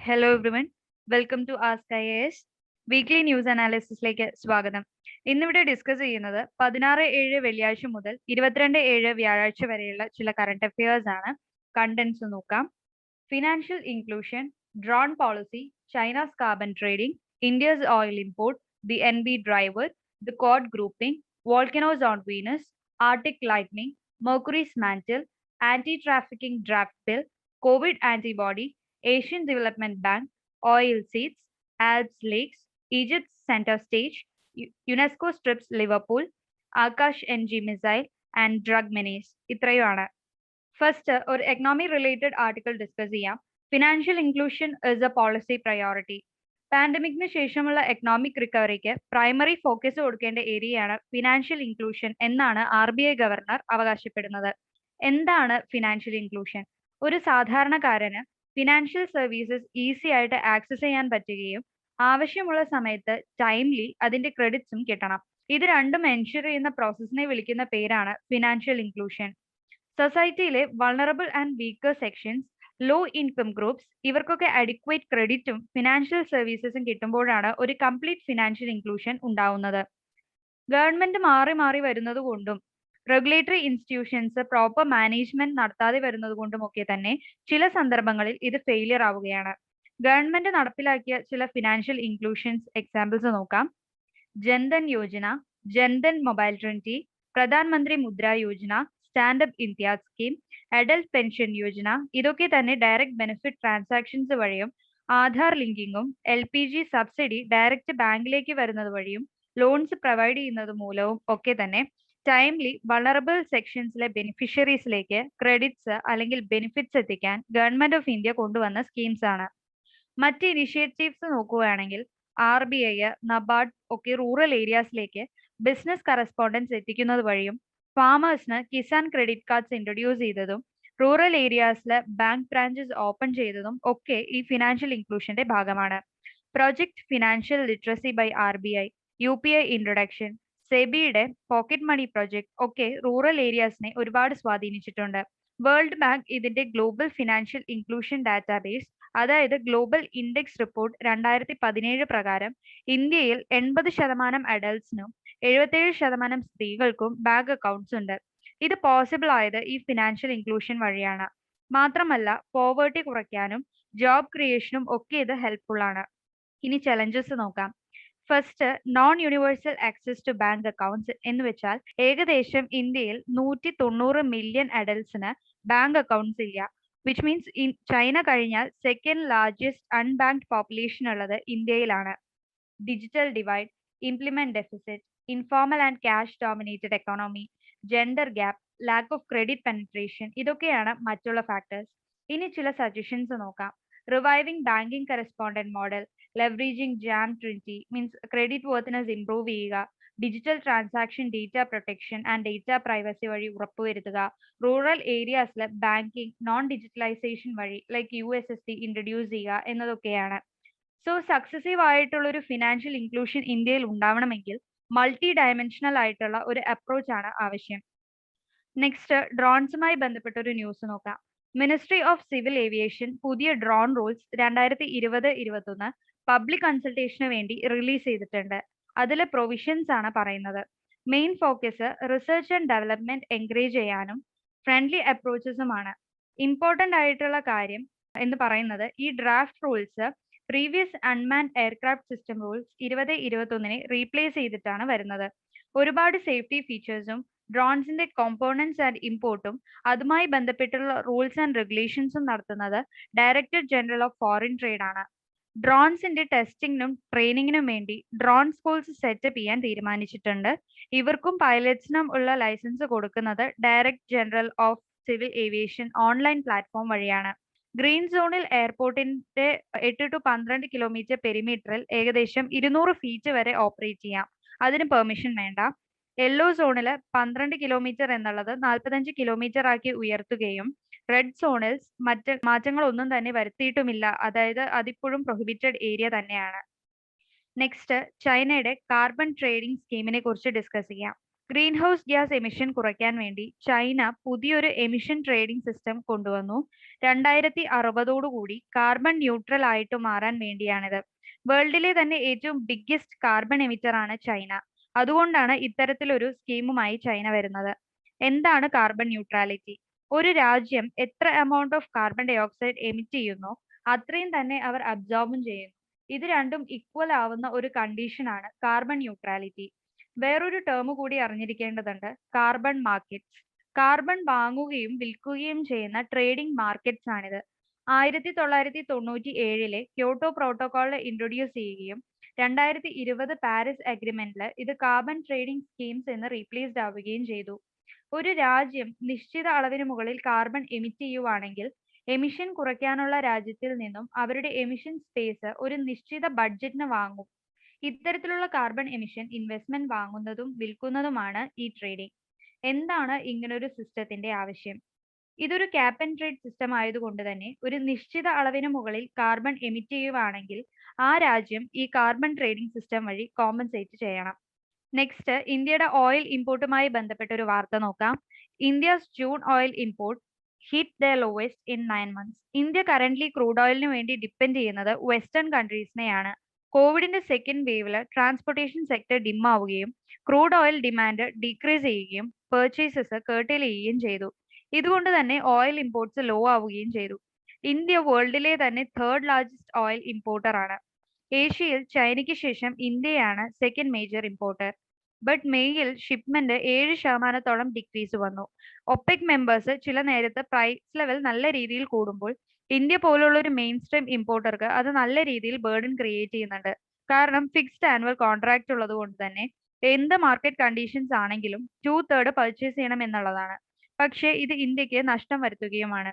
Hello everyone. Welcome to Ask IAS. Weekly news അനാലിസിസിലേക്ക് സ്വാഗതം. ഇന്നിവിടെ ഡിസ്കസ് ചെയ്യുന്നത് 16/7 വെള്ളിയാഴ്ച മുതൽ 22/7 വ്യാഴാഴ്ച വരെയുള്ള ചില കറണ്ട് അഫയേഴ്സ് ആണ്. കണ്ടന്റ്സ് നോക്കാം. Financial inclusion, drone policy, China's carbon trading, India's oil import, the NB driver, the Quad grouping, volcanoes on Venus, Arctic lightning, Mercury's mantle, anti trafficking draft bill, COVID antibody, Asian Development Bank, oil seeds, Alps lakes, Egypt's center stage, UNESCO strips Liverpool, Akash NG missile, and drug menace. ഇത്രയുമാണ്. First ഒരു economy related article discuss ചെയ്യാം. Financial inclusion is a policy priority. പാൻഡമിക്കിന് ശേഷമുള്ള economic റിക്കവറിക്ക് primary focus കൊടുക്കേണ്ട ഏരിയയാണ് financial inclusion എന്നാണ് RBI governor അവകാശപ്പെടുന്നത്. എന്താണ് ഫിനാൻഷ്യൽ ഇൻക്ലൂഷൻ? ഒരു സാധാരണക്കാരന് ഫിനാൻഷ്യൽ സർവീസസ് ഈസി ആയിട്ട് ആക്സസ് ചെയ്യാൻ പറ്റുകയും ആവശ്യമുള്ള സമയത്ത് ടൈംലി അതിന്റെ ക്രെഡിറ്റ്സും കിട്ടണം. ഇത് രണ്ടും എൻഷുർ ചെയ്യുന്ന പ്രോസസ്സിനെ വിളിക്കുന്ന പേരാണ് ഫിനാൻഷ്യൽ ഇൻക്ലൂഷൻ. സൊസൈറ്റിയിലെ vulnerable and weaker sections, low income groups ഇവർക്കൊക്കെ അഡിക്വേറ്റ് ക്രെഡിറ്റും ഫിനാൻഷ്യൽ സർവീസസും കിട്ടുമ്പോഴാണ് ഒരു കംപ്ലീറ്റ് ഫിനാൻഷ്യൽ ഇൻക്ലൂഷൻ ഉണ്ടാവുന്നത്. ഗവൺമെന്റ് മാറി മാറി വരുന്നത് കൊണ്ടും റെഗുലേറ്ററി ഇൻസ്റ്റിറ്റ്യൂഷൻസ് പ്രോപ്പർ മാനേജ്മെന്റ് നടത്താതെ വരുന്നത് കൊണ്ടുമൊക്കെ തന്നെ ചില സന്ദർഭങ്ങളിൽ ഇത് ഫെയിലിയർ ആവുകയാണ്. ഗവൺമെന്റ് നടപ്പിലാക്കിയ ചില ഫിനാൻഷ്യൽ ഇൻക്ലൂഷൻസ് എക്സാമ്പിൾസ് നോക്കാം. Jan Dhan Yojana, Jan Dhan mobile trinity, Pradhan Mantri Mudra Yojana, stand up India scheme, adult pension Yojana ഇതൊക്കെ തന്നെ ഡയറക്റ്റ് ബെനിഫിറ്റ് ട്രാൻസാക്ഷൻസ് വഴിയും ആധാർ ലിങ്കിങ്ങും LPG സബ്സിഡി ഡയറക്റ്റ് ബാങ്കിലേക്ക് വരുന്നത് വഴിയും ലോൺസ് പ്രൊവൈഡ് ചെയ്യുന്നത് മൂലവും ഒക്കെ തന്നെ ടൈംലി വൾണറബിൾ സെക്ഷൻസിലെ ബെനിഫിഷ്യറീസിലേക്ക് ക്രെഡിറ്റ്സ് അല്ലെങ്കിൽ ബെനിഫിറ്റ്സ് എത്തിക്കാൻ ഗവൺമെന്റ് ഓഫ് ഇന്ത്യ കൊണ്ടുവന്ന സ്കീംസ് ആണ്. മറ്റ് ഇനിഷ്യേറ്റീവ്സ് നോക്കുകയാണെങ്കിൽ RBI, നബാർഡ് ഒക്കെ റൂറൽ ഏരിയാസിലേക്ക് ബിസിനസ് കറസ്പോണ്ടൻസ് എത്തിക്കുന്നത് വഴിയും ഫാമേഴ്സിന് കിസാൻ ക്രെഡിറ്റ് കാർഡ്സ് ഇൻട്രൊഡ്യൂസ് ചെയ്തതും റൂറൽ ഏരിയാസിലെ ബാങ്ക് ബ്രാഞ്ചസ് ഓപ്പൺ ചെയ്തതും ഒക്കെ ഈ ഫിനാൻഷ്യൽ ഇൻക്ലൂഷന്റെ ഭാഗമാണ്. Project financial literacy by RBI, UPI introduction, സെബിയുടെ പോക്കറ്റ് മണി പ്രൊജക്ട് ഒക്കെ റൂറൽ ഏരിയാസിനെ ഒരുപാട് സ്വാധീനിച്ചിട്ടുണ്ട്. വേൾഡ് ബാങ്ക് ഇതിന്റെ ഗ്ലോബൽ ഫിനാൻഷ്യൽ ഇൻക്ലൂഷൻ ഡാറ്റാബേസ് അതായത് ഗ്ലോബൽ ഇൻഡെക്സ് റിപ്പോർട്ട് 2017 പ്രകാരം ഇന്ത്യയിൽ 80% അഡൽട്സിനും 77% സ്ത്രീകൾക്കും ബാങ്ക് അക്കൗണ്ട്സ് ഉണ്ട്. ഇത് പോസിബിൾ ആയത് ഈ ഫിനാൻഷ്യൽ ഇൻക്ലൂഷൻ വഴിയാണ്. മാത്രമല്ല പോവേർട്ടി കുറയ്ക്കാനും ജോബ് ക്രിയേഷനും ഒക്കെ ഇത് ഹെൽപ്ഫുൾ ആണ്. ഇനി ചലഞ്ചസ് നോക്കാം. First, non universal access to bank accounts എന്ന് വെച്ചാൽ ഏകദേശം ഇന്ത്യയിൽ 190 മില്യൺ അഡൽട്സിന് ബാങ്ക് അക്കൗണ്ട്സ് ഇല്ല. വിച്ച് മീൻസ് ചൈന കഴിഞ്ഞാൽ സെക്കൻഡ് ലാർജസ്റ്റ് അൺബാങ്ക്ഡ് പോപ്പുലേഷൻ ഉള്ളത് ഇന്ത്യയിലാണ്. Digital divide, implement deficit, informal and cash dominated economy, gender gap, lack of credit penetration ഇതൊക്കെയാണ് മറ്റുള്ള ഫാക്ടേഴ്സ്. ഇനി ചില സജഷൻസ് നോക്കാം. Reviving banking correspondent model, leveraging JAM Trinity means credit worthiness improve ചെയ്യുക, digital transaction data protection and data privacy വഴി ഉറപ്പുവരുത്തുക, rural ഏരിയാസിലെ banking non digitalisation വഴി like USSD introduce ചെയ്യുക എന്നതൊക്കെയാണ്. സോ സക്സസീവ് ആയിട്ടുള്ള ഒരു ഫിനാൻഷ്യൽ ഇൻക്ലൂഷൻ ഇന്ത്യയിൽ ഉണ്ടാവണമെങ്കിൽ മൾട്ടി ഡയമെൻഷണൽ ആയിട്ടുള്ള ഒരു അപ്രോച്ച് ആണ് ആവശ്യം. നെക്സ്റ്റ്, ഡ്രോൺസുമായി ബന്ധപ്പെട്ട ഒരു ന്യൂസ് നോക്കാം. മിനിസ്ട്രി ഓഫ് സിവിൽ ഏവിയേഷൻ പുതിയ ഡ്രോൺ റൂൾസ് 2020-21 പബ്ലിക് കൺസൾട്ടേഷന് വേണ്ടി റിലീസ് ചെയ്തിട്ടുണ്ട്. അതിലെ പ്രൊവിഷൻസ് ആണ് പറയുന്നത്. Main focus research and development encourage ചെയ്യാനും ഫ്രണ്ട്ലി അപ്രോച്ചസുമാണ്. ഇമ്പോർട്ടന്റ് ആയിട്ടുള്ള കാര്യം എന്ന് പറയുന്നത് ഈ draft rules previous unmanned aircraft system rules 2021 replace ചെയ്തിട്ടാണ് വരുന്നത്. ഒരുപാട് സേഫ്റ്റി ഫീച്ചേഴ്സും ഡ്രോൺസിന്റെ കോമ്പോണൻസ് ആൻഡ് ഇമ്പോർട്ടും അതുമായി ബന്ധപ്പെട്ടുള്ള റൂൾസ് ആൻഡ് റെഗുലേഷൻസും നടത്തുന്നത് director general of foreign trade ആണ്. ഡ്രോൺസിന്റെ ടെസ്റ്റിംഗിനും ട്രെയിനിങ്ങിനും വേണ്ടി ഡ്രോൺ സ്കൂൾസ് സെറ്റപ്പ് ചെയ്യാൻ തീരുമാനിച്ചിട്ടുണ്ട്. ഇവർക്കും പൈലറ്റ്സിനും ഉള്ള ലൈസൻസ് കൊടുക്കുന്നത് director general of civil aviation online platform വഴിയാണ്. ഗ്രീൻ സോണിൽ എയർപോർട്ടിന്റെ 8 to 12 കിലോമീറ്റർ പെരിമീറ്ററിൽ ഏകദേശം 200 ഫീറ്റ് വരെ ഓപ്പറേറ്റ് ചെയ്യാം. അതിന് പെർമിഷൻ വേണ്ട. യെല്ലോ സോണിൽ 12 കിലോമീറ്റർ എന്നുള്ളത് 45 കിലോമീറ്റർ ആക്കി ഉയർത്തുകയും റെഡ് സോണിൽ മറ്റ് മാറ്റങ്ങളൊന്നും തന്നെ വരുത്തിയിട്ടുമില്ല. അതായത് അതിപ്പോഴും പ്രൊഹിബിറ്റഡ് ഏരിയ തന്നെയാണ്. നെക്സ്റ്റ്, ചൈനയുടെ കാർബൺ ട്രേഡിംഗ് സ്കീമിനെ കുറിച്ച് ഡിസ്കസ് ചെയ്യാം. ഗ്രീൻ ഹൗസ് ഗ്യാസ് എമിഷൻ കുറയ്ക്കാൻ വേണ്ടി ചൈന പുതിയൊരു എമിഷൻ ട്രേഡിംഗ് സിസ്റ്റം കൊണ്ടുവന്നു. 2060 കാർബൺ ന്യൂട്രൽ ആയിട്ട് മാറാൻ വേണ്ടിയാണിത്. വേൾഡിലെ തന്നെ ഏറ്റവും ബിഗ്ഗസ്റ്റ് കാർബൺ എമിറ്റർ ആണ് ചൈന. അതുകൊണ്ടാണ് ഇത്തരത്തിലൊരു സ്കീമുമായി ചൈന വരുന്നത്. എന്താണ് കാർബൺ ന്യൂട്രാലിറ്റി? ഒരു രാജ്യം എത്ര amount of carbon dioxide emit ചെയ്യുന്നോ അത്രയും തന്നെ അവർ അബ്സോർബും ചെയ്യുന്നു. ഇത് രണ്ടും ഈക്വൽ ആവുന്ന ഒരു കണ്ടീഷനാണ് കാർബൺ ന്യൂട്രാലിറ്റി. വേറൊരു ടേം കൂടി അറിഞ്ഞിരിക്കേണ്ടതുണ്ട്, കാർബൺ മാർക്കറ്റ്സ്. കാർബൺ വാങ്ങുകയും വിൽക്കുകയും ചെയ്യുന്ന ട്രേഡിംഗ് മാർക്കറ്റ്സ് ആണിത്. 1997 ക്യോട്ടോ പ്രോട്ടോകോളിൽ ഇൻട്രൊഡ്യൂസ് ചെയ്യുകയും 2020 പാരീസ് അഗ്രിമെന്റിൽ ഇത് കാർബൺ ട്രേഡിംഗ് സ്കീംസ് എന്ന് റീപ്ലേസ്ഡ് ആവുകയും ചെയ്തു. ഒരു രാജ്യം നിശ്ചിത അളവിന് മുകളിൽ കാർബൺ എമിറ്റ് ചെയ്യുവാണെങ്കിൽ എമിഷൻ കുറയ്ക്കാനുള്ള രാജ്യത്തിൽ നിന്നും അവരുടെ എമിഷൻ സ്പേസ് ഒരു നിശ്ചിത ബഡ്ജറ്റിന് വാങ്ങും. ഇത്തരത്തിലുള്ള കാർബൺ എമിഷൻ ഇൻവെസ്റ്റ്മെന്റ് വാങ്ങുന്നതും വിൽക്കുന്നതുമാണ് ഈ ട്രേഡിംഗ്. എന്താണ് ഇങ്ങനൊരു സിസ്റ്റത്തിന്റെ ആവശ്യം? ഇതൊരു ക്യാപ്പ് ആൻഡ് ട്രേഡ് സിസ്റ്റം ആയതുകൊണ്ട് തന്നെ ഒരു നിശ്ചിത അളവിന് മുകളിൽ കാർബൺ എമിറ്റ് ചെയ്യുവാണെങ്കിൽ ആ രാജ്യം ഈ കാർബൺ ട്രേഡിംഗ് സിസ്റ്റം വഴി കോമ്പൻസേറ്റ് ചെയ്യണം. നെക്സ്റ്റ്, ഇന്ത്യയുടെ ഓയിൽ ഇമ്പോർട്ടുമായി ബന്ധപ്പെട്ട ഒരു വാർത്ത നോക്കാം. India's June oil import hit the lowest in 9 months. India currently crude ഓയിലിന് വേണ്ടി ഡിപ്പെൻഡ് ചെയ്യുന്നത് വെസ്റ്റേൺ കൺട്രീസിനെയാണ്. കോവിഡിന്റെ സെക്കൻഡ് വേവില് ട്രാൻസ്പോർട്ടേഷൻ സെക്ടർ ഡിം ആവുകയും ക്രൂഡ് ഓയിൽ ഡിമാൻഡ് ഡിക്രീസ് ചെയ്യുകയും പെർച്ചേസസ് കേർട്ടേൽ ചെയ്യുകയും ചെയ്തു. ഇതുകൊണ്ട് തന്നെ ഓയിൽ ഇമ്പോർട്ട്സ് ലോ ആവുകയും ചെയ്തു. ഇന്ത്യ വേൾഡിലെ തന്നെ തേർഡ് ലാർജസ്റ്റ് ഓയിൽ ഇമ്പോർട്ടർ ആണ്. ഏഷ്യയിൽ ചൈനയ്ക്ക് ശേഷം ഇന്ത്യയാണ് സെക്കൻഡ് മേജർ ഇമ്പോർട്ടർ. ബട്ട് മെയ്യിൽ ഷിപ്മെന്റ് 7% ഡിക്രീസ് വന്നു. ഒപെക് മെമ്പേഴ്സ് ചില നേരത്ത് പ്രൈസ് ലെവൽ നല്ല രീതിയിൽ കൂടുമ്പോൾ ഇന്ത്യ പോലുള്ള ഒരു മെയിൻ സ്ട്രീം ഇമ്പോർട്ടർക്ക് അത് നല്ല രീതിയിൽ ബേർഡൻ ക്രിയേറ്റ് ചെയ്യുന്നുണ്ട്. കാരണം ഫിക്സ്ഡ് ആനുവൽ കോൺട്രാക്ട് ഉള്ളത് കൊണ്ട് തന്നെ എന്ത് മാർക്കറ്റ് കണ്ടീഷൻസ് ആണെങ്കിലും 2/3 പർച്ചേസ് ചെയ്യണം എന്നുള്ളതാണ്. പക്ഷേ ഇത് ഇന്ത്യക്ക് നഷ്ടം വരുത്തുകയുമാണ്.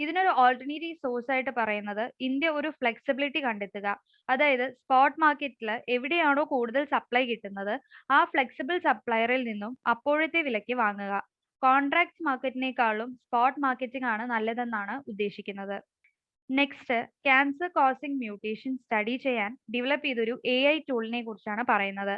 ഇതിനൊരു ഓൾട്ടർനേറ്റീവ് സോഴ്സ് ആയിട്ട് പറയുന്നത് ഇന്ത്യ ഒരു ഫ്ലെക്സിബിലിറ്റി കണ്ടെത്തുക. അതായത് സ്പോട്ട് മാർക്കറ്റിൽ എവിടെയാണോ കൂടുതൽ സപ്ലൈ കിട്ടുന്നത് ആ ഫ്ലെക്സിബിൾ സപ്ലയറിൽ നിന്നും അപ്പോഴത്തെ വിലയ്ക്ക് വാങ്ങുക. കോൺട്രാക്ട് മാർക്കറ്റിനേക്കാളും സ്പോട്ട് മാർക്കറ്റിംഗ് ആണ് നല്ലതെന്നാണ് ഉദ്ദേശിക്കുന്നത്. Next, cancer causing mutation study ചെയ്യാൻ ഡെവലപ്പ് ചെയ്തൊരു AI ടൂളിനെ കുറിച്ചാണ് പറയുന്നത്.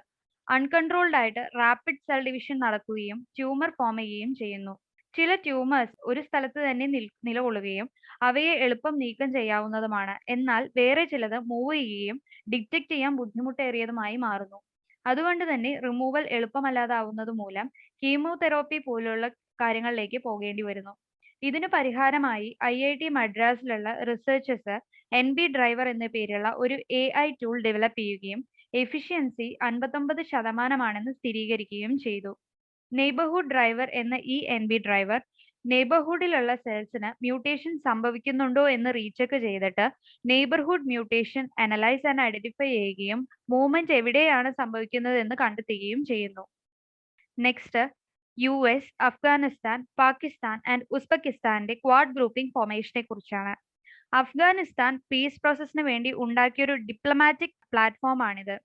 അൺകൺട്രോൾഡ് ആയിട്ട് റാപ്പിഡ് സെൽ ഡിവിഷൻ നടക്കുകയും ട്യൂമർ ഫോം ചെയ്യുകയും ചെയ്യുന്നു. ചില ട്യൂമേഴ്സ് ഒരു സ്ഥലത്ത് തന്നെ നിലകൊള്ളുകയും അവയെ എളുപ്പം നീക്കം ചെയ്യാവുന്നതുമാണ്. എന്നാൽ വേറെ ചിലത് മൂവ് ചെയ്യുകയും ഡിറ്റക്ട് ചെയ്യാൻ ബുദ്ധിമുട്ടേറിയതുമായി മാറുന്നു. അതുകൊണ്ട് തന്നെ റിമൂവൽ എളുപ്പമല്ലാതാവുന്നത് മൂലം കീമോതെറാപ്പി പോലുള്ള കാര്യങ്ങളിലേക്ക് പോകേണ്ടി വരുന്നു. ഇതിന് പരിഹാരമായി IIT മദ്രാസിലുള്ള റിസർച്ചേഴ്സ് NB ഡ്രൈവർ എന്ന പേരുള്ള ഒരു AI ടൂൾ ഡെവലപ്പ് ചെയ്യുകയും എഫിഷ്യൻസി 59% സ്ഥിരീകരിക്കുകയും ചെയ്തു. നെയ്ബർഹുഡ് ഡ്രൈവർ എന്ന ഈ NB ഡ്രൈവർ നെയ്ബർഹുഡിലുള്ള സെൽസിന് മ്യൂട്ടേഷൻ സംഭവിക്കുന്നുണ്ടോ എന്ന് റീചെക്ക് ചെയ്തിട്ട് neighbourhood mutation analyse and identify ചെയ്യുകയും മൂവ്മെന്റ് എവിടെയാണ് സംഭവിക്കുന്നത് എന്ന് കണ്ടെത്തുകയും ചെയ്യുന്നു. Next, US, Afghanistan, Pakistan and ഉസ്ബെക്കിസ്ഥാന്റെ ക്വാഡ് ഗ്രൂപ്പിംഗ് ഫോർമേഷനെ കുറിച്ചാണ്. അഫ്ഗാനിസ്ഥാൻ പീസ് പ്രോസസ്സിന് വേണ്ടി ഉണ്ടാക്കിയൊരു ഡിപ്ലോമാറ്റിക് പ്ലാറ്റ്ഫോം ആണിത്.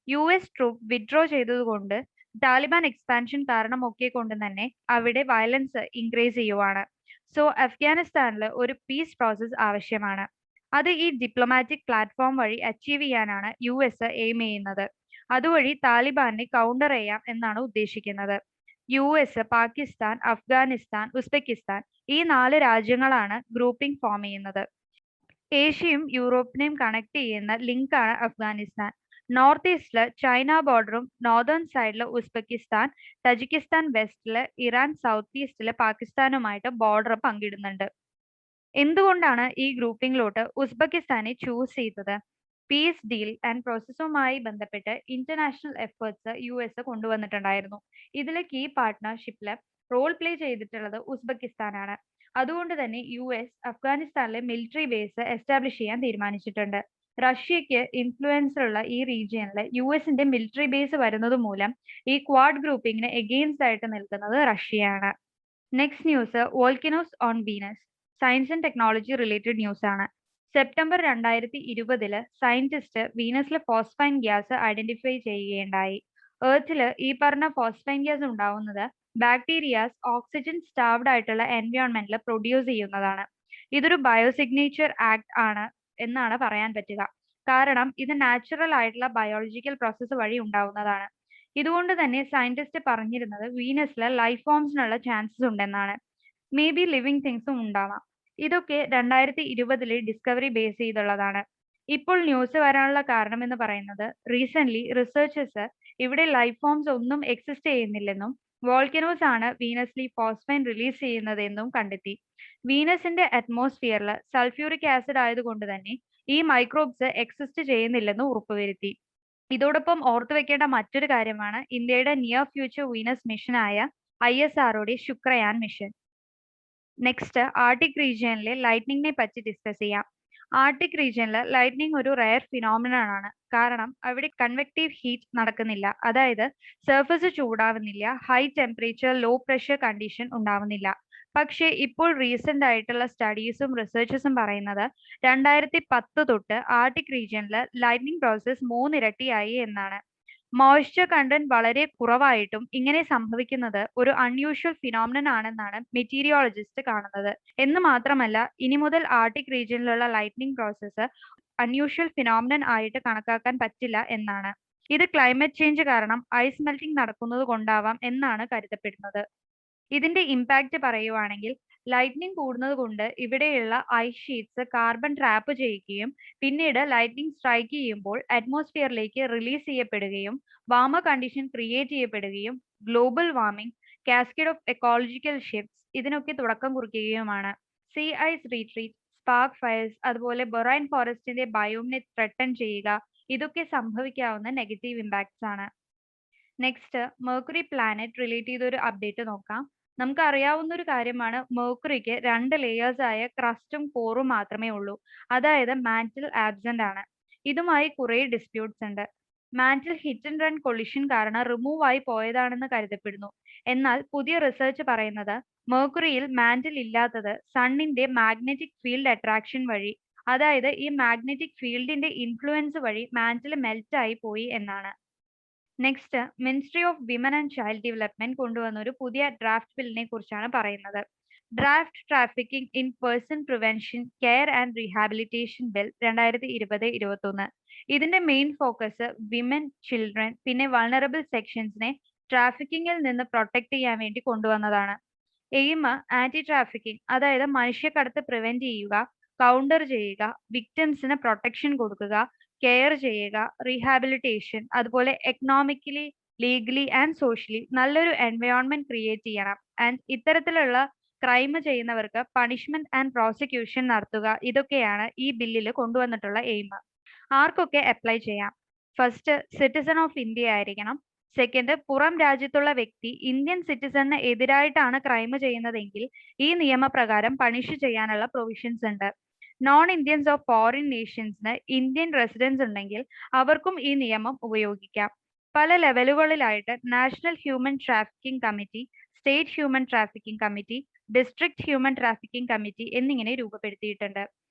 US ട്രൂപ്പ് വിഡ്രോ ചെയ്തതുകൊണ്ട് താലിബാൻ എക്സ്പാൻഷൻ കാരണമൊക്കെ കൊണ്ട് തന്നെ അവിടെ വയലൻസ് ഇൻക്രീസ് ചെയ്യുവാണ്. സോ അഫ്ഗാനിസ്ഥാനിൽ ഒരു പീസ് പ്രോസസ് ആവശ്യമാണ്. അത് ഈ ഡിപ്ലോമാറ്റിക് പ്ലാറ്റ്ഫോം വഴി അച്ചീവ് ചെയ്യാനാണ് US എയിം ചെയ്യുന്നത്. അതുവഴി താലിബാനെ കൗണ്ടർ ചെയ്യാം എന്നാണ് ഉദ്ദേശിക്കുന്നത്. US, പാകിസ്ഥാൻ, അഫ്ഗാനിസ്ഥാൻ, ഉസ്ബെക്കിസ്ഥാൻ ഈ 4 രാജ്യങ്ങളാണ് ഗ്രൂപ്പിംഗ് ഫോം ചെയ്യുന്നത്. ഏഷ്യയും യൂറോപ്പിനെയും കണക്ട് ചെയ്യുന്ന ലിങ്കാണ് അഫ്ഗാനിസ്ഥാൻ. നോർത്ത് ഈസ്റ്റില് ചൈന ബോർഡറും നോർത്തേൺ സൈഡില് ഉസ്ബെക്കിസ്ഥാൻ, തജിക്കിസ്ഥാൻ വെസ്റ്റില് ഇറാൻ, സൗത്ത് ഈസ്റ്റില് പാകിസ്ഥാനുമായിട്ട് ബോർഡർ പങ്കിടുന്നുണ്ട്. എന്തുകൊണ്ടാണ് ഈ ഗ്രൂപ്പിംഗിലോട്ട് ഉസ്ബെക്കിസ്ഥാനെ ചൂസ് ചെയ്തത്? പീസ് ഡീൽ ആൻഡ് പ്രോസസ്സുമായി ബന്ധപ്പെട്ട് ഇന്റർനാഷണൽ എഫേർട്സ് US കൊണ്ടുവന്നിട്ടുണ്ടായിരുന്നു. ഇതിലെ കീ പാർട്ട്ണർഷിപ്പില് റോൾ പ്ലേ ചെയ്തിട്ടുള്ളത് ഉസ്ബെക്കിസ്ഥാനാണ്. അതുകൊണ്ട് തന്നെ US അഫ്ഗാനിസ്ഥാനിലെ മിലിറ്ററി ബേസ് എസ്റ്റാബ്ലിഷ് ചെയ്യാൻ തീരുമാനിച്ചിട്ടുണ്ട്. റഷ്യക്ക് ഇൻഫ്ലുവൻസ് ഉള്ള ഈ റീജിയനിൽ USന്റെ മിലിറ്ററി ബേസ് വരുന്നത് മൂലം ഈ ക്വാഡ് ഗ്രൂപ്പിംഗിന് എഗെയിൻസ്റ്റ് ആയിട്ട് നിൽക്കുന്നത് റഷ്യയാണ്. Next news, volcanoes on Venus. Science and technology related news ആണ്. സെപ്റ്റംബർ 2020 സയന്റിസ്റ്റ് വീനസിലെ ഫോസ്ഫൈൻ ഗ്യാസ് ഐഡന്റിഫൈ ചെയ്യുകയുണ്ടായി. എർത്തില് ഈ പറഞ്ഞ ഫോസ്ഫൈൻ ഗ്യാസ് ഉണ്ടാവുന്നത് ബാക്ടീരിയാസ് ഓക്സിജൻ സ്റ്റാർവ്ഡ് ആയിട്ടുള്ള എൻവയോൺമെന്റിൽ പ്രൊഡ്യൂസ് ചെയ്യുന്നതാണ്. ഇതൊരു ബയോസിഗ്നേച്ചർ ആക്ട് ആണ് എന്നാണ് പറയാൻ പറ്റുക. കാരണം ഇത് നാച്ചുറൽ ആയിട്ടുള്ള ബയോളജിക്കൽ പ്രോസസ്സ് വഴി ഉണ്ടാവുന്നതാണ്. ഇതുകൊണ്ട് തന്നെ സയന്റിസ്റ്റ് പറഞ്ഞിരുന്നത് വീനസിൽ ലൈഫ് ഫോംസിനുള്ള ചാൻസസ് ഉണ്ടെന്നാണ്. മേ ബി ലിവിങ് തിങ്സും ഉണ്ടാവാം. ഇതൊക്കെ 2020 ഡിസ്കവറി ബേസ് ചെയ്തുള്ളതാണ്. ഇപ്പോൾ ന്യൂസ് വരാനുള്ള കാരണം എന്ന് പറയുന്നത് റീസെന്റ് റിസർച്ചേഴ്സ് ഇവിടെ ലൈഫ് ഫോംസ് ഒന്നും എക്സിസ്റ്റ് ചെയ്യുന്നില്ലെന്നും വോൾക്കനോസ് ആണ് വീനസിൽ ഫോസ്ഫൈൻ റിലീസ് ചെയ്യുന്നതെന്നും കണ്ടെത്തി. വീനസിന്റെ അറ്റ്മോസ്ഫിയറിൽ സൾഫ്യൂറിക് ആസിഡ് ആയതുകൊണ്ട് തന്നെ ഈ മൈക്രോബ്സ് എക്സിസ്റ്റ് ചെയ്യുന്നില്ലെന്ന് ഉറപ്പുവരുത്തി. ഇതോടൊപ്പം ഓർത്തു വെക്കേണ്ട മറ്റൊരു കാര്യമാണ് ഇന്ത്യയുടെ നിയർ ഫ്യൂച്ചർ വീനസ് മിഷനായ ISROയുടെ Shukrayaan mission. Next Arctic region ലൈറ്റ്നിങ്ങിനെ പറ്റി ഡിസ്കസ് ചെയ്യാം. ആർട്ടിക് റീജിയനിൽ ലൈറ്റ്നിങ് ഒരു റയർ ഫിനോമിനൺ ആണ്. കാരണം അവിടെ കൺവെക്റ്റീവ് ഹീറ്റ് നടക്കുന്നില്ല, അതായത് സർഫസ് ചൂടാവുന്നില്ല, high temperature low pressure condition ഉണ്ടാവുന്നില്ല. പക്ഷേ ഇപ്പോൾ റീസെന്റ് ആയിട്ടുള്ള സ്റ്റഡീസും റിസർച്ചസും പറയുന്നത് 2010 തൊട്ട് ആർട്ടിക് റീജിയനിൽ ലൈറ്റ്നിങ് പ്രോസസ് 3 ഇരട്ടിയായി എന്നാണ്. മോയ്സ്ചർ കണ്ടന്റ് വളരെ കുറവായിട്ടും ഇങ്ങനെ സംഭവിക്കുന്നത് ഒരു അൺയൂഷ്വൽ ഫിനോമിനൻ ആണെന്നാണ് മെറ്റീരിയോളജിസ്റ്റ് കാണുന്നത്. എന്ന് മാത്രമല്ല ഇനി മുതൽ ആർട്ടിക് റീജിയനിലുള്ള ലൈറ്റ്നിങ് പ്രോസസ്സ് അൺയൂഷ്വൽ ഫിനോമിനൻ ആയിട്ട് കണക്കാക്കാൻ പറ്റില്ല എന്നാണ്. ഇത് ക്ലൈമറ്റ് ചേഞ്ച് കാരണം ഐസ് മെൽറ്റിംഗ് നടക്കുന്നത് കൊണ്ടാവാം എന്നാണ് കരുതപ്പെടുന്നത്. ഇതിന്റെ ഇമ്പാക്റ്റ് പറയുവാണെങ്കിൽ ലൈറ്റ്നിങ് കൂടുന്നത് കൊണ്ട് ഇവിടെയുള്ള ഐസ് ഷീറ്റ്സ് കാർബൺ ട്രാപ്പ് ചെയ്യുകയും പിന്നീട് ലൈറ്റ്നിങ് സ്ട്രൈക്ക് ചെയ്യുമ്പോൾ അറ്റ്മോസ്ഫിയറിലേക്ക് റിലീസ് ചെയ്യപ്പെടുകയും വാമർ കണ്ടീഷൻ ക്രിയേറ്റ് ചെയ്യപ്പെടുകയും global warming, cascade of ecological shifts ഇതിനൊക്കെ തുടക്കം കുറിക്കുകയുമാണ്. Sea ice retreat, spark fires, അതുപോലെ ബൊറൈൻ ഫോറസ്റ്റിന്റെ ബയോമിനെ ത്രെട്ടൺ ചെയ്യുക, ഇതൊക്കെ സംഭവിക്കാവുന്ന നെഗറ്റീവ് ഇമ്പാക്ട്സ് ആണ്. നെക്സ്റ്റ് മെർക്കുറി പ്ലാനറ്റ് റിലേറ്റ് ചെയ്ത ഒരു അപ്ഡേറ്റ് നോക്കാം. നമുക്ക് അറിയാവുന്ന ഒരു കാര്യമാണ് മെർക്കുറിക്ക് 2 ലേയേഴ്സ് ആയ ക്രസ്റ്റും കോറും മാത്രമേ ഉള്ളൂ. അതായത് മാന്റിൽ ആബ്സെന്റ് ആണ്. ഇതുമായി കുറെ ഡിസ്പ്യൂട്ട്സ് ഉണ്ട്. Mantle hit and run collision കാരണം റിമൂവ് ആയി പോയതാണെന്ന് കരുതപ്പെടുന്നു. എന്നാൽ പുതിയ റിസർച്ച് പറയുന്നത് മെർക്കുറിയിൽ മാന്റിൽ ഇല്ലാത്തത് സണ്ണിന്റെ മാഗ്നറ്റിക് ഫീൽഡ് അട്രാക്ഷൻ വഴി, അതായത് ഈ മാഗ്നറ്റിക് ഫീൽഡിന്റെ ഇൻഫ്ലുവൻസ് വഴി മാന്റിൽ മെൽറ്റ് ആയി പോയി എന്നാണ്. Next ministry of women and child development കൊണ്ടുവന്ന ഒരു പുതിയ ഡ്രാഫ്റ്റ് ബില്ലിനെ കുറിച്ചാണ് പറയുന്നത്. Draft trafficking in person prevention care and rehabilitation bill 2020-21. ഇതിന്റെ മെയിൻ ഫോക്കസ് വിമൻ, ചിൽഡ്രൻ പിന്നെ വൾണറബിൾ സെക്ഷൻസിനെ ട്രാഫിക്കിങ്ങിൽ നിന്ന് പ്രൊട്ടക്ട് ചെയ്യാൻ വേണ്ടി കൊണ്ടുവന്നതാണ്. എയിം ആന്റി ട്രാഫിക്കിംഗ്, അതായത് മനുഷ്യക്കടത്ത് പ്രിവെന്റ് ചെയ്യുക, കൗണ്ടർ ചെയ്യുക, വിക്ടിംസിന് പ്രൊട്ടക്ഷൻ കൊടുക്കുക, കെയർ ചെയ്യുക, റീഹാബിലിറ്റേഷൻ, അതുപോലെ എക്കണോമിക്കലി, ലീഗലി ആൻഡ് സോഷ്യലി നല്ലൊരു എൻവയോൺമെന്റ് ക്രിയേറ്റ് ചെയ്യണം. ആൻഡ് ഇത്തരത്തിലുള്ള ക്രൈം ചെയ്യുന്നവർക്ക് പണിഷ്മെന്റ് ആൻഡ് പ്രോസിക്യൂഷൻ നടത്തുക, ഇതൊക്കെയാണ് ഈ ബില്ലിൽ കൊണ്ടുവന്നിട്ടുള്ള എയിം. ആർക്കൊക്കെ അപ്ലൈ ചെയ്യാം? ഫസ്റ്റ് സിറ്റിസൺ ഓഫ് ഇന്ത്യ ആയിരിക്കണം. സെക്കൻഡ് പുറം രാജ്യത്തുള്ള വ്യക്തി ഇന്ത്യൻ സിറ്റിസണിന് എതിരായിട്ടാണ് ക്രൈം ചെയ്യുന്നതെങ്കിൽ ഈ നിയമപ്രകാരം പണിഷ് ചെയ്യാനുള്ള പ്രൊവിഷൻസ് ഉണ്ട്. നോൺ ഇന്ത്യൻസ് ഓഫ് ഫോറിൻ നേഷൻസിന് ഇന്ത്യൻ റെസിഡൻസ് ഉണ്ടെങ്കിൽ അവർക്കും ഈ നിയമം ഉപയോഗിക്കാം. പല ലെവലുകളിലായിട്ട് national human trafficking committee, state human trafficking committee, district human trafficking committee എന്നിങ്ങനെ രൂപപ്പെടുത്തിയിട്ടുണ്ട്.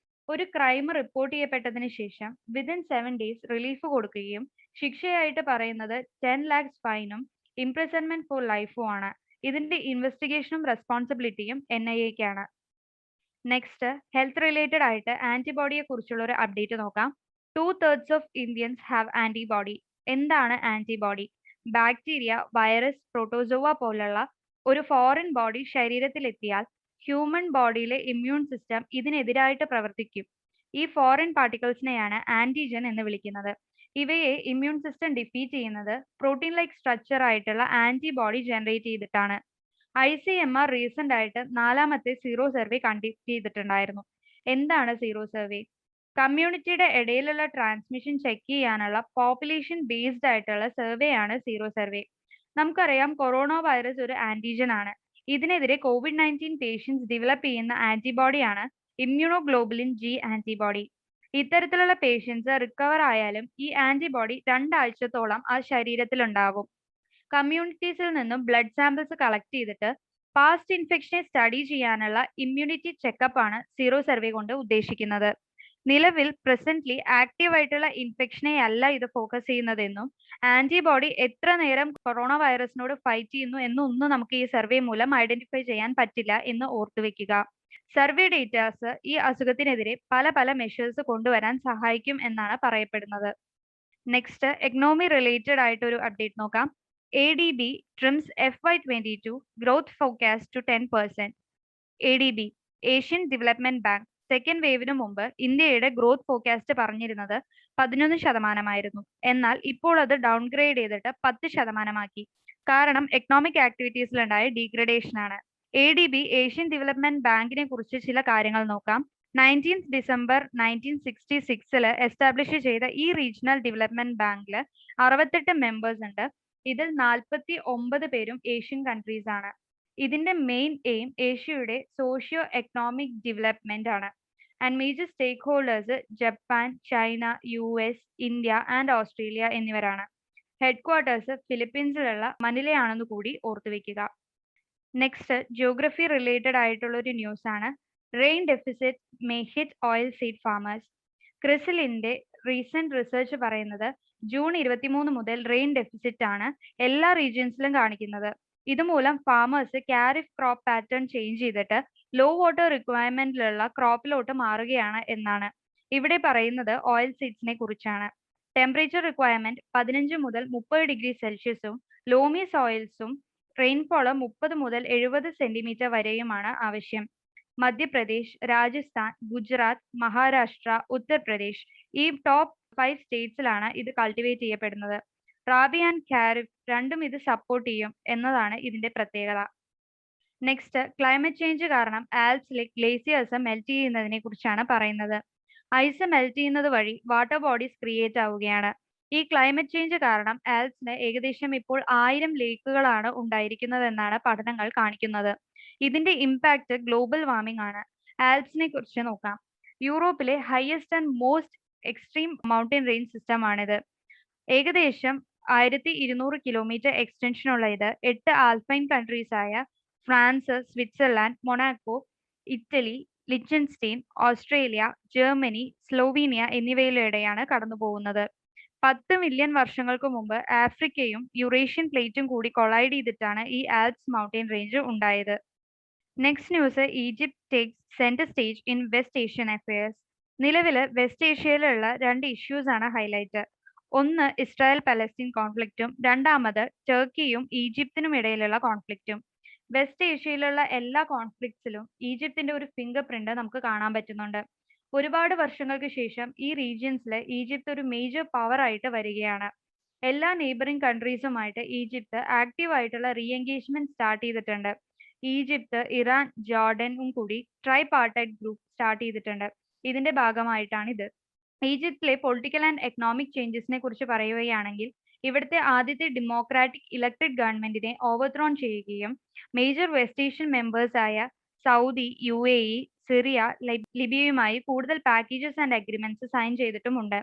ഒരു ക്രൈം റിപ്പോർട്ട് ചെയ്യപ്പെട്ടതിന് ശേഷം വിതിൻ 7 days റിലീഫ് കൊടുക്കുകയും ശിക്ഷയായിട്ട് പറയുന്നത് 10 lakhs ഫൈനും ഇംപ്രിസൺമെന്റ് ഫോർ ലൈഫും ആണ്. ഇതിന്റെ ഇൻവെസ്റ്റിഗേഷനും റെസ്പോൺസിബിലിറ്റിയും NIA-ക്കാണ്. നെക്സ്റ്റ് ഹെൽത്ത് റിലേറ്റഡ് ആയിട്ട് ആന്റിബോഡിയെ കുറിച്ചുള്ള ഒരു അപ്ഡേറ്റ് നോക്കാം. 2/3 ഓഫ് ഇന്ത്യൻസ് ഹാവ് ആന്റിബോഡി. എന്താണ് ആന്റിബോഡി? ബാക്ടീരിയ, വൈറസ്, പ്രോട്ടോസോവ പോലുള്ള ഒരു ഫോറിൻ ബോഡി ശരീരത്തിൽ എത്തിയാൽ ഹ്യൂമൻ ബോഡിയിലെ ഇമ്മ്യൂൺ സിസ്റ്റം ഇതിനെതിരായിട്ട് പ്രവർത്തിക്കും. ഈ ഫോറിൻ പാർട്ടിക്കിൾസിനെയാണ് ആന്റിജൻ എന്ന് വിളിക്കുന്നത്. ഇവയെ ഇമ്മ്യൂൺ സിസ്റ്റം ഡിഫീറ്റ് ചെയ്യുന്നത് പ്രോട്ടീൻ ലൈക്ക് സ്ട്രക്ചർ ആയിട്ടുള്ള ആന്റിബോഡി ജനറേറ്റ് ചെയ്തിട്ടാണ്. ICMR റീസെന്റ് ആയിട്ട് 4ാമത്തെ സീറോ സർവേ കണ്ടക്ട് ചെയ്തിട്ടുണ്ടായിരുന്നു. എന്താണ് സീറോ സർവേ? കമ്മ്യൂണിറ്റിയുടെ ഇടയിലുള്ള ട്രാൻസ്മിഷൻ ചെക്ക് ചെയ്യാനുള്ള പോപ്പുലേഷൻ ബേസ്ഡ് ആയിട്ടുള്ള സർവേ ആണ് സീറോ സർവേ. നമുക്കറിയാം കൊറോണ വൈറസ് ഒരു ആന്റിജൻ ആണ്. ഇതിനെതിരെ COVID-19 പേഷ്യൻസ് ഡെവലപ്പ് ചെയ്യുന്ന ആന്റിബോഡിയാണ് ഇമ്മ്യൂണോഗ്ലോബുലിൻ G ആന്റിബോഡി. ഇത്തരത്തിലുള്ള പേഷ്യൻസ് റിക്കവർ ആയാലും ഈ ആന്റിബോഡി 2 ആഴ്ചത്തോളം ആ ശരീരത്തിൽ ഉണ്ടാവും. കമ്മ്യൂണിറ്റീസിൽ നിന്നും ബ്ലഡ് സാമ്പിൾസ് കളക്ട് ചെയ്തിട്ട് പാസ്റ്റ് ഇൻഫെക്ഷനെ സ്റ്റഡി ചെയ്യാനുള്ള ഇമ്മ്യൂണിറ്റി ചെക്കപ്പ് ആണ് സീറോ സർവേ കൊണ്ട് ഉദ്ദേശിക്കുന്നത്. നിലവിൽ പ്രസന്റ്ലി ആക്റ്റീവ് ആയിട്ടുള്ള ഇൻഫെക്ഷനെ അല്ല ഇത് ഫോക്കസ് ചെയ്യുന്നതെന്നും ആന്റിബോഡി എത്ര നേരം കൊറോണ വൈറസിനോട് ഫൈറ്റ് ചെയ്യുന്നു എന്നൊന്നും നമുക്ക് ഈ സർവേ മൂലം ഐഡന്റിഫൈ ചെയ്യാൻ പറ്റില്ല എന്ന് ഓർത്തുവെക്കുക. സർവേ ഡേറ്റാസ് ഈ അസുഖത്തിനെതിരെ പല മെഷേഴ്സ് കൊണ്ടുവരാൻ സഹായിക്കും എന്നാണ് പറയപ്പെടുന്നത്. നെക്സ്റ്റ് എക്കണോമി റിലേറ്റഡ് ആയിട്ട് ഒരു അപ്ഡേറ്റ് നോക്കാം. ADB trims FY22 growth forecast to 10%. ADB Asian Development Bank second വേവിന് മുമ്പ് ഇന്ത്യയുടെ ഗ്രോത്ത് ഫോർകാസ്റ്റ് പറഞ്ഞിരുന്നത് 11%. എന്നാൽ ഇപ്പോൾ അത് ഡൗൺഗ്രേഡ് ചെയ്തിട്ട് 10%. കാരണം എക്കണോമിക് ആക്ടിവിറ്റീസിലുണ്ടായ ഡീഗ്രഡേഷൻ ആണ്. ADB ഏഷ്യൻ ഡെവലപ്മെന്റ് ബാങ്കിനെ കുറിച്ച് ചില കാര്യങ്ങൾ നോക്കാം. 19 ഡിസംബർ 1966 എസ്റ്റാബ്ലിഷ് ചെയ്ത ഈ റീജിയണൽ ഡെവലപ്മെന്റ് ബാങ്കിൽ 68 മെമ്പേഴ്സ് ഉണ്ട്. ഇതിൽ 49 പേരും ഏഷ്യൻ കൺട്രീസ് ആണ്. ഇതിന്റെ മെയിൻ എയിം ഏഷ്യയുടെ സോഷ്യോ എക്കണോമിക് ഡെവലപ്മെന്റ് ആണ്. And major stakeholders Japan, China, US, India and Australia എന്നിവരാണ്. ഹെഡ് ക്വാർട്ടേഴ്സ് ഫിലിപ്പീൻസിലുള്ള മനിലയാണെന്ന് കൂടി ഓർത്തുവെക്കുക. നെക്സ്റ്റ് ജിയോഗ്രഫി റിലേറ്റഡ് ആയിട്ടുള്ള ഒരു ന്യൂസ് ആണ്. Rain deficit may hit oil seed farmers. ക്രിസിലിന്റെ റീസെന്റ് റിസർച്ച് പറയുന്നത് ജൂൺ 23 മുതൽ റെയിൻ ഡെഫിസിറ്റ് ആണ് എല്ലാ റീജിയൻസിലും കാണിക്കുന്നത്. ഇതുമൂലം farmers kharif crop pattern change ചെയ്തിട്ട് ലോ വാട്ടർ റിക്വയർമെന്റിലുള്ള ക്രോപ്പിലോട്ട് മാറുകയാണ് എന്നാണ്. ഇവിടെ പറയുന്നത് ഓയിൽ സീഡ്സിനെ കുറിച്ചാണ്. ടെമ്പറേച്ചർ റിക്വയർമെന്റ് 15 മുതൽ 30 ഡിഗ്രി സെൽഷ്യസും ലോമി സോയിൽസും റെയിൻഫോൾ 30 മുതൽ 70 സെന്റിമീറ്റർ വരെയുമാണ് ആവശ്യം. മധ്യപ്രദേശ്, രാജസ്ഥാൻ, ഗുജറാത്ത്, മഹാരാഷ്ട്ര, ഉത്തർപ്രദേശ് ഈ ടോപ്പ് 5 സ്റ്റേറ്റ്സിലാണ് ഇത് കൾട്ടിവേറ്റ് ചെയ്യപ്പെടുന്നത്. റാബി ആൻഡ് ഖാരിഫ് രണ്ടും ഇത് സപ്പോർട്ട് ചെയ്യും എന്നതാണ് ഇതിന്റെ പ്രത്യേകത. നെക്സ്റ്റ് ക്ലൈമറ്റ് ചേഞ്ച് കാരണം ആൽപ്സിലെ ഗ്ലേസിയേഴ്സ് മെൽറ്റ് ചെയ്യുന്നതിനെ കുറിച്ചാണ് പറയുന്നത്. ഐസ് മെൽറ്റ് ചെയ്യുന്നത് വഴി വാട്ടർ ബോഡീസ് ക്രിയേറ്റ് ആവുകയാണ്. ഈ ക്ലൈമറ്റ് ചേഞ്ച് കാരണം ആൽപ്സിന് ഏകദേശം ഇപ്പോൾ 1000 ലേക്കുകളാണ് ഉണ്ടായിരിക്കുന്നതെന്നാണ് പഠനങ്ങൾ കാണിക്കുന്നത്. ഇതിന്റെ ഇമ്പാക്ട് ഗ്ലോബൽ വാർമിംഗ് ആണ്. ആൽപ്സിനെ കുറിച്ച് നോക്കാം. യൂറോപ്പിലെ highest and most extreme mountain range system ആണിത്. ഏകദേശം 1200 കിലോമീറ്റർ എക്സ്റ്റൻഷൻ ഉള്ള ഇത് 8 ആൽപൈൻ കൺട്രീസ് ആയ France, Switzerland, Monaco, Italy, Liechtenstein, Australia, Germany, Slovenia എന്നിവയിലൂടെയാണ് കടന്നു പോകുന്നത്. 10 മില്യൺ വർഷങ്ങൾക്ക് മുമ്പ് ആഫ്രിക്കയും യൂറേഷ്യൻ പ്ലേറ്റും കൂടി കൊളൈഡ് ചെയ്തിട്ടാണ് ഈ ആൽപ്സ് മൗണ്ടൻ റേഞ്ച് ഉണ്ടായത്. Next news, Egypt takes centre stage in west Asian affairs. നിലവിൽ വെസ്റ്റ് ഏഷ്യയിലുള്ള 2 ഇഷ്യൂസ് ആണ് ഹൈലൈറ്റ്. ഒന്ന് ഇസ്രായേൽ പലസ്തീൻ കോൺഫ്ലിക്റ്റും രണ്ടാമത് ടർക്കിയും ഈജിപ്തിനും ഇടയിലുള്ള കോൺഫ്ലിക്റ്റും. വെസ്റ്റ് ഏഷ്യയിലുള്ള എല്ലാ കോൺഫ്ലിക്ട്സിലും ഈജിപ്തിന്റെ ഒരു ഫിംഗർ പ്രിന്റ് നമുക്ക് കാണാൻ പറ്റുന്നുണ്ട്. ഒരുപാട് വർഷങ്ങൾക്ക് ശേഷം ഈ റീജിയൻസിൽ ഈജിപ്ത് ഒരു മേജർ പവർ ആയിട്ട് വരികയാണ്. എല്ലാ നെയ്ബറിംഗ് കൺട്രീസുമായിട്ട് ഈജിപ്ത് ആക്റ്റീവ് ആയിട്ടുള്ള റീ എൻഗേജ്മെന്റ് സ്റ്റാർട്ട് ചെയ്തിട്ടുണ്ട്. ഈജിപ്ത്, ഇറാൻ, ജോർഡനും കൂടി ട്രൈപാർട്ടൈറ്റ് ഗ്രൂപ്പ് സ്റ്റാർട്ട് ചെയ്തിട്ടുണ്ട്. ഇതിന്റെ ഭാഗമായിട്ടാണ് ഇത്. ഈജിപ്തിലെ പൊളിറ്റിക്കൽ ആൻഡ് എക്കണോമിക് ചേഞ്ചസിനെ കുറിച്ച് പറയുകയാണെങ്കിൽ ഇവിടുത്തെ ആദ്യത്തെ ഡെമോക്രാറ്റിക് ഇലക്ടഡ് ഗവൺമെന്റിനെ ഓവർത്രോൺ ചെയ്യുകയും മേജർ വെസ്റ്റ് ഏഷ്യൻ മെമ്പേഴ്സ് ആയ സൗദി, UAE, സിറിയ, ലിബിയയുമായി കൂടുതൽ പാക്കേജസ് ആൻഡ് അഗ്രിമെന്റ്സ് സൈൻ ചെയ്തിട്ടുമുണ്ട്.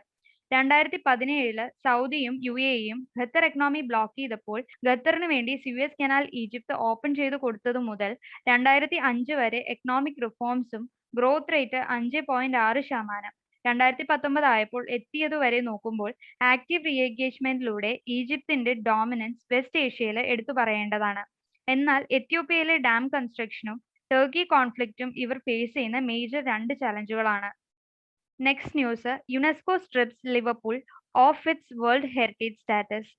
2017 സൗദിയും UAEയും ഖത്തർ എക്കണോമി ബ്ലോക്ക് ചെയ്തപ്പോൾ ഖത്തറിന് വേണ്ടി സ്യൂയസ് കനാൽ ഈജിപ്ത് ഓപ്പൺ ചെയ്തു കൊടുത്തതു മുതൽ 2005 വരെ എക്കണോമിക് റിഫോംസും ഗ്രോത്ത് റേറ്റ് 5.6%. 2019 ആയപ്പോൾ എത്തിയതുവരെ നോക്കുമ്പോൾ ആക്റ്റീവ് റീ എൻഗേജ്മെന്റിലൂടെ ഈജിപ്തിന്റെ ഡോമിനൻസ് വെസ്റ്റ് ഏഷ്യയിൽ എടുത്തു പറയേണ്ടതാണ്. എന്നാൽ എത്യോപ്യയിലെ ഡാം കൺസ്ട്രക്ഷനും ടർക്കി കോൺഫ്ലിക്റ്റും ഇവർ ഫേസ് ചെയ്യുന്ന മേജർ 2 ചലഞ്ചുകളാണ്. Next news, UNESCO strips Liverpool of its world heritage status.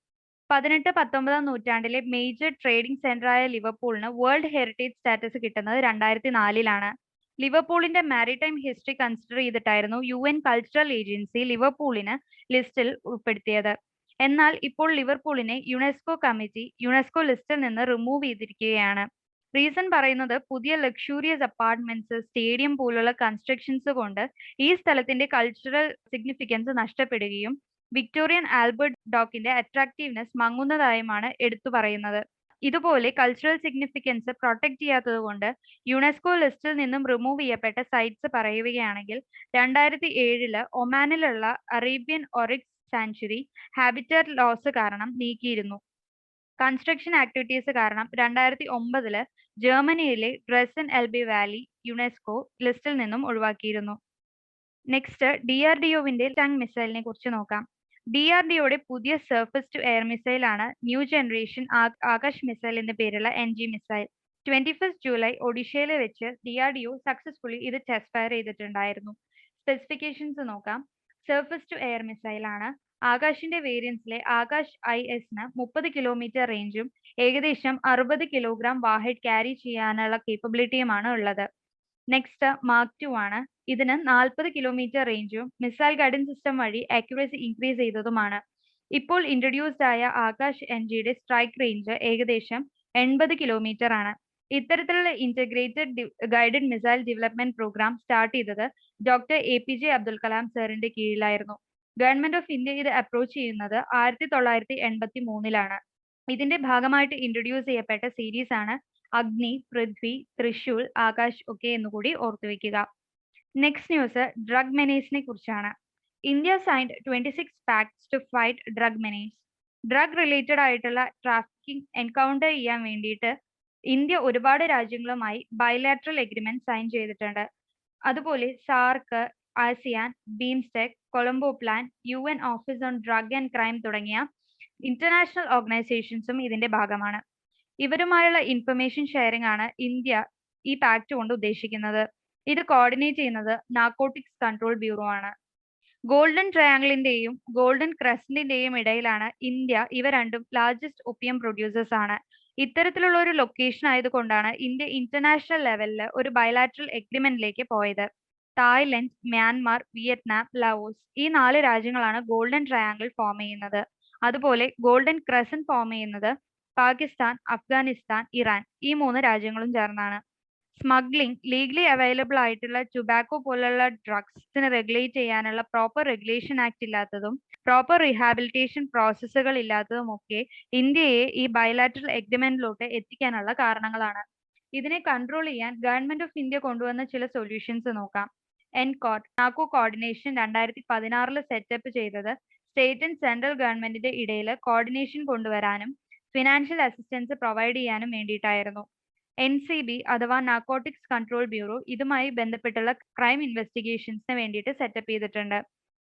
18-19 നൂറ്റാണ്ടിലെ മേജർ ട്രേഡിംഗ് സെന്ററായ ലിവർപൂളിന് വേൾഡ് ഹെറിറ്റേജ് സ്റ്റാറ്റസ് കിട്ടുന്നത് 2004 ലിവർപൂളിന്റെ മാരിടൈം ഹിസ്റ്ററി കൺസിഡർ ചെയ്തിട്ടായിരുന്നു UN കൾച്ചറൽ ഏജൻസി ലിവർപൂളിന് ലിസ്റ്റിൽ ഉൾപ്പെടുത്തിയത്. എന്നാൽ ഇപ്പോൾ ലിവർപൂളിനെ യുനെസ്കോ കമ്മിറ്റി യുനെസ്കോ ലിസ്റ്റിൽ നിന്ന് റിമൂവ് ചെയ്തിരിക്കുകയാണ്. റീസൺ പറയുന്നത് പുതിയ ലക്ഷൂറിയസ് അപ്പാർട്ട്മെന്റ്സ്, സ്റ്റേഡിയം പോലുള്ള കൺസ്ട്രക്ഷൻസ് കൊണ്ട് ഈ സ്ഥലത്തിന്റെ കൾച്ചറൽ സിഗ്നിഫിക്കൻസ് നഷ്ടപ്പെടുകയും വിക്ടോറിയൻ ആൽബർട്ട് ഡോക്കിന്റെ അട്രാക്റ്റീവ്നെസ് മങ്ങുന്നതായുമാണ് എടുത്തു പറയുന്നത്. ഇതുപോലെ കൾച്ചറൽ സിഗ്നിഫിക്കൻസ് പ്രൊട്ടക്ട് ചെയ്യാത്തത് കൊണ്ട് യുനെസ്കോ ലിസ്റ്റിൽ നിന്നും റിമൂവ് ചെയ്യപ്പെട്ട സൈറ്റ്സ് പറയുകയാണെങ്കിൽ 2007 ഒമാനിലുള്ള Arabian oryx sanctuary habitat loss കാരണം നീക്കിയിരുന്നു. കൺസ്ട്രക്ഷൻ ആക്ടിവിറ്റീസ് കാരണം 2009 ജർമ്മനിയിലെ ഡ്രെസൻ എൽബി വാലി യുനെസ്കോ ലിസ്റ്റിൽ നിന്നും ഒഴിവാക്കിയിരുന്നു. നെക്സ്റ്റ്, DRDOവിന്റെ ടങ് മിസൈലിനെ കുറിച്ച് നോക്കാം. DRDOയുടെ പുതിയ സർഫസ് ടു എയർ മിസൈൽ ആണ് ന്യൂ ജനറേഷൻ ആകാശ് മിസൈൽ എന്ന പേരുള്ള NG മിസൈൽ. 21 ജൂലൈ ഒഡീഷയിൽ വെച്ച് DRDO സക്സസ്ഫുള്ളി ഇത് ടെസ്റ്റ് ഫയർ ചെയ്തിട്ടുണ്ടായിരുന്നു. സ്പെസിഫിക്കേഷൻസ് നോക്കാം. സർഫസ് ടു എയർ മിസൈൽ ആണ്. ആകാശിന്റെ വേരിയന്റ്സിലെ ആകാശ് ISന് 30 കിലോമീറ്റർ റേഞ്ചും ഏകദേശം 60 കിലോഗ്രാം വാഹഡ് ക്യാരി ചെയ്യാനുള്ള കേപ്പബിലിറ്റിയുമാണ് ഉള്ളത്. നെക്സ്റ്റ് മാർക്ക് 2 ആണ്. ഇതിന് 40 കിലോമീറ്റർ റേഞ്ചും മിസൈൽ ഗൈഡൻസ് സിസ്റ്റം വഴി ആക്യുറസി ഇൻക്രീസ് ചെയ്തതുമാണ്. ഇപ്പോൾ ഇൻട്രൊഡ്യൂസ്ഡ് ആയ ആകാശ് NGയുടെ സ്ട്രൈക്ക് റേഞ്ച് ഏകദേശം 80 കിലോമീറ്റർ ആണ്. ഇത്തരത്തിലുള്ള integrated guided missile development programme start ചെയ്തത് ഡോക്ടർ APJ അബ്ദുൽ കലാം സാറിന്റെ കീഴിലായിരുന്നു. ഗവൺമെന്റ് ഓഫ് ഇന്ത്യ ഇത് അപ്രോച്ച് ചെയ്യുന്നത് 1983-ലാണ്. ഇതിന്റെ ഭാഗമായിട്ട് ഇൻട്രൊഡ്യൂസ് ചെയ്യപ്പെട്ട സീരീസ് ആണ് അഗ്നി, പൃഥ്വി, ത്രിശൂൽ, ആകാശ് ഒക്കെ എന്നുകൂടി ഓർത്തുവെക്കുക. നെക്സ്റ്റ് ന്യൂസ് ഡ്രഗ് മെനേസിനെ കുറിച്ചാണ്. India signed 26 pacts to fight drug menace. Drug related ആയിട്ടുള്ള ട്രാഫിക്കിംഗ് എൻകൗണ്ടർ ചെയ്യാൻ വേണ്ടിയിട്ട് ഇന്ത്യ ഒരുപാട് രാജ്യങ്ങളുമായി ബൈലാറ്ററൽ എഗ്രിമെന്റ് സൈൻ ചെയ്തിട്ടുണ്ട്. അതുപോലെ SAARC, ASEAN, BIMSTEC, Colombo plan, UN office on drug and crime തുടങ്ങിയ ഇന്റർനാഷണൽ ഓർഗനൈസേഷൻസും ഇതിന്റെ ഭാഗമാണ്. ഇവരുമായുള്ള ഇൻഫർമേഷൻ ഷെയറിംഗ് ആണ് ഇന്ത്യ ഈ പാക്ട് കൊണ്ട് ഉദ്ദേശിക്കുന്നത്. ഇത് കോർഡിനേറ്റ് ചെയ്യുന്നത് നാർക്കോട്ടിക്സ് കൺട്രോൾ ബ്യൂറോ ആണ്. ഗോൾഡൻ ട്രയാങ്കിളിന്റെയും ഗോൾഡൻ ക്രസ്റ്റിന്റെയും ഇടയിലാണ് ഇന്ത്യ. ഇവ രണ്ടും ലാർജസ്റ്റ് ഒപ്പിയം പ്രൊഡ്യൂസേഴ്സ് ആണ്. ഇത്തരത്തിലുള്ള ഒരു ലൊക്കേഷൻ ആയതുകൊണ്ടാണ് ഇന്ത്യ ഇന്റർനാഷണൽ ലെവലിൽ ഒരു ബയലാറ്ററൽ എഗ്രിമെന്റിലേക്ക് പോയത്. തായ്ലൻഡ്, മ്യാൻമാർ, വിയറ്റ്നാം, ലാവോസ് ഈ 4 രാജ്യങ്ങളാണ് ഗോൾഡൻ ട്രയാങ്കിൾ ഫോം ചെയ്യുന്നത്. അതുപോലെ ഗോൾഡൻ ക്രസന്റ് ഫോം ചെയ്യുന്നത് പാകിസ്ഥാൻ, അഫ്ഗാനിസ്ഥാൻ, ഇറാൻ ഈ 3 രാജ്യങ്ങളും ചേർന്നാണ്. സ്മഗ്ലിംഗ്, ലീഗലി അവൈലബിൾ ആയിട്ടുള്ള ടുബാക്കോ പോലുള്ള ഡ്രഗ്സിന് റെഗുലേറ്റ് ചെയ്യാനുള്ള പ്രോപ്പർ റെഗുലേഷൻ ആക്ട് ഇല്ലാത്തതും പ്രോപ്പർ റീഹാബിലിറ്റേഷൻ പ്രോസസ്സുകൾ ഇല്ലാത്തതും ഒക്കെ ഇന്ത്യയെ ഈ ബയലാറ്ററൽ എഗ്രിമെന്റിലോട്ട് എത്തിക്കാനുള്ള കാരണങ്ങളാണ്. ഇതിനെ കൺട്രോൾ ചെയ്യാൻ ഗവൺമെന്റ് ഓഫ് ഇന്ത്യ കൊണ്ടുവന്ന ചില സൊല്യൂഷൻസ് നോക്കാം. എൻകോട്ട്, നാർക്കോ കോർഡിനേഷൻ 2016 സെറ്റപ്പ് ചെയ്തത് സ്റ്റേറ്റ് ആൻഡ് സെൻട്രൽ ഗവൺമെന്റിന്റെ ഇടയിൽ കോർഡിനേഷൻ കൊണ്ടുവരാനും ഫിനാൻഷ്യൽ അസിസ്റ്റൻസ് പ്രൊവൈഡ് ചെയ്യാനും വേണ്ടിയിട്ടായിരുന്നു. NCB അഥവാ നാർക്കോട്ടിക്സ് കൺട്രോൾ ബ്യൂറോ ഇതുമായി ബന്ധപ്പെട്ടുള്ള ക്രൈം ഇൻവെസ്റ്റിഗേഷൻസിന് വേണ്ടിയിട്ട് സെറ്റപ്പ് ചെയ്തിട്ടുണ്ട്.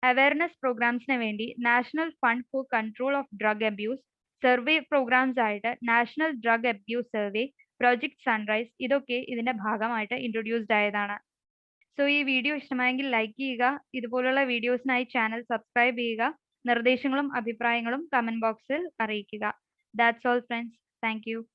അവയർനെസ് പ്രോഗ്രാംസിന് വേണ്ടി national fund for control of drug abuse, survey programs ആയിട്ട് national drug abuse survey, project sunrise ഇതൊക്കെ ഇതിന്റെ ഭാഗമായിട്ട് ഇൻട്രൊഡ്യൂസ്ഡ് ആയതാണ്. സോ ഈ വീഡിയോ ഇഷ്ടമായെങ്കിൽ ലൈക്ക് ചെയ്യുക. ഇതുപോലുള്ള വീഡിയോസിനായി ചാനൽ സബ്സ്ക്രൈബ് ചെയ്യുക. നിർദ്ദേശങ്ങളും അഭിപ്രായങ്ങളും കമന്റ് ബോക്സിൽ അറിയിക്കുക. That's all friends. Thank you.